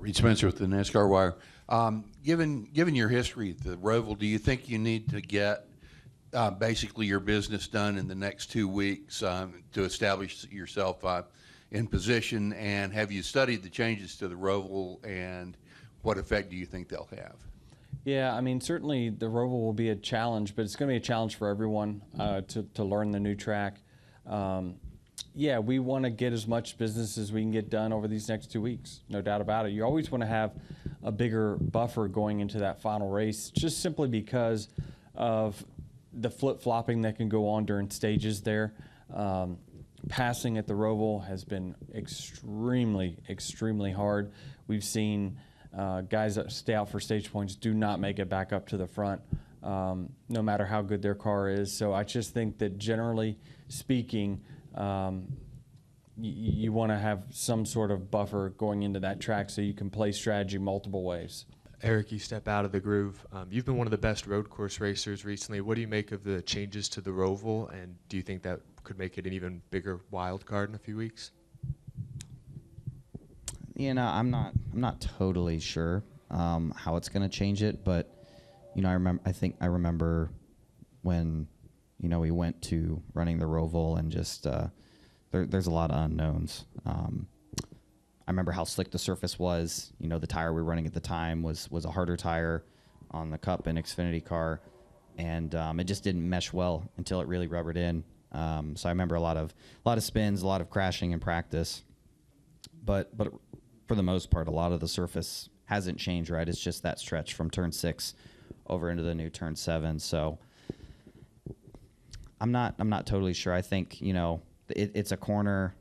Reed Spencer with the NASCAR Wire. Given your history at the Roval, do you think you need to get basically your business done in the next 2 weeks to establish yourself in position? And have you studied the changes to the Roval, and what effect do you think they'll have? Yeah, I mean, certainly the Roval will be a challenge, but it's going to be a challenge for everyone to learn the new track. Yeah, we want to get as much business as we can get done over these next 2 weeks, no doubt about it. You always want to have a bigger buffer going into that final race, just simply because of the flip-flopping that can go on during stages there. Passing at the Roval has been extremely, extremely hard. We've seen guys that stay out for stage points do not make it back up to the front, no matter how good their car is. So I just think that generally speaking, you want to have some sort of buffer going into that track so you can play strategy multiple ways. Eric, you step out of the groove. You've been one of the best road course racers recently. What do you make of the changes to the Roval, and do you think that could make it an even bigger wild card in a few weeks? You know, I'm not totally sure how it's going to change it, but you know, I remember when, you know, we went to running the Roval, and just there's a lot of unknowns. I remember how slick the surface was. You know, the tire we were running at the time was a harder tire on the Cup and Xfinity car, and it just didn't mesh well until it really rubbered in. So I remember a lot of spins, a lot of crashing in practice, but for the most part, a lot of the surface hasn't changed. Right, it's just that stretch from turn 6 over into the new turn 7. So I'm not totally sure. I think, you know, it's a corner.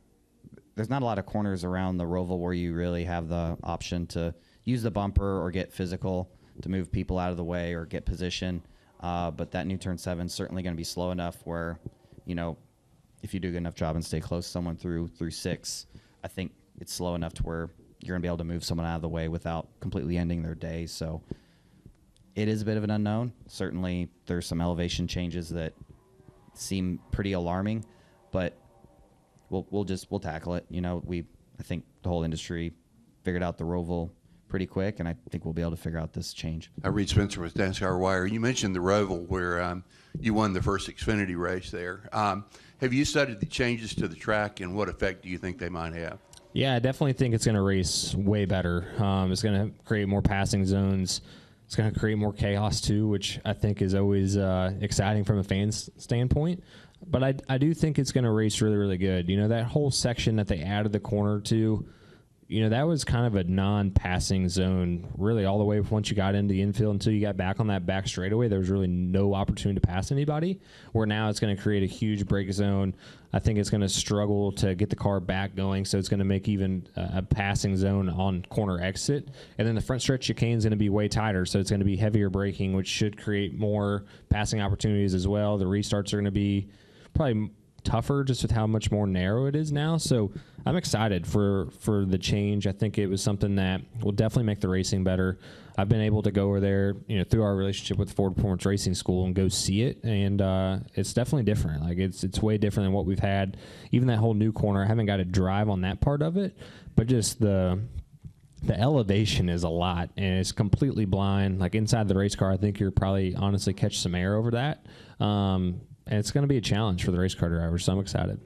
There's not a lot of corners around the Roval where you really have the option to use the bumper or get physical to move people out of the way or get position. But that new turn 7 is certainly going to be slow enough where, you know, if you do a good enough job and stay close to someone through 6, I think it's slow enough to where you're going to be able to move someone out of the way without completely ending their day. So it is a bit of an unknown. Certainly there's some elevation changes that seem pretty alarming, but we'll tackle it. You know, I think the whole industry figured out the Roval pretty quick, and I think we'll be able to figure out this change. Reed Spencer with NASCAR Wire. You mentioned the Roval, where you won the first Xfinity race there. Have you studied the changes to the track, and what effect do you think they might have? Yeah, I definitely think it's going to race way better. It's going to create more passing zones. It's going to create more chaos too, which I think is always exciting from a fan's standpoint. But I do think it's going to race really, really good. You know, that whole section that they added the corner to, you know, that was kind of a non-passing zone really all the way once you got into the infield until you got back on that back straightaway. There was really no opportunity to pass anybody, where now it's going to create a huge break zone. I think it's going to struggle to get the car back going, so it's going to make even a passing zone on corner exit. And then the front stretch chicane is going to be way tighter, so it's going to be heavier braking, which should create more passing opportunities as well. The restarts are going to be probably tougher just with how much more narrow it is now. So I'm excited for the change. I think it was something that will definitely make the racing better. I've been able to go over there, you know, through our relationship with Ford Performance Racing School and go see it, and it's definitely different. Like it's way different than what we've had. Even that whole new corner, I haven't got to drive on that part of it, but just the elevation is a lot, and it's completely blind. Like inside the race car, I think you're probably honestly catch some air over that. And it's going to be a challenge for the race car drivers, so I'm excited.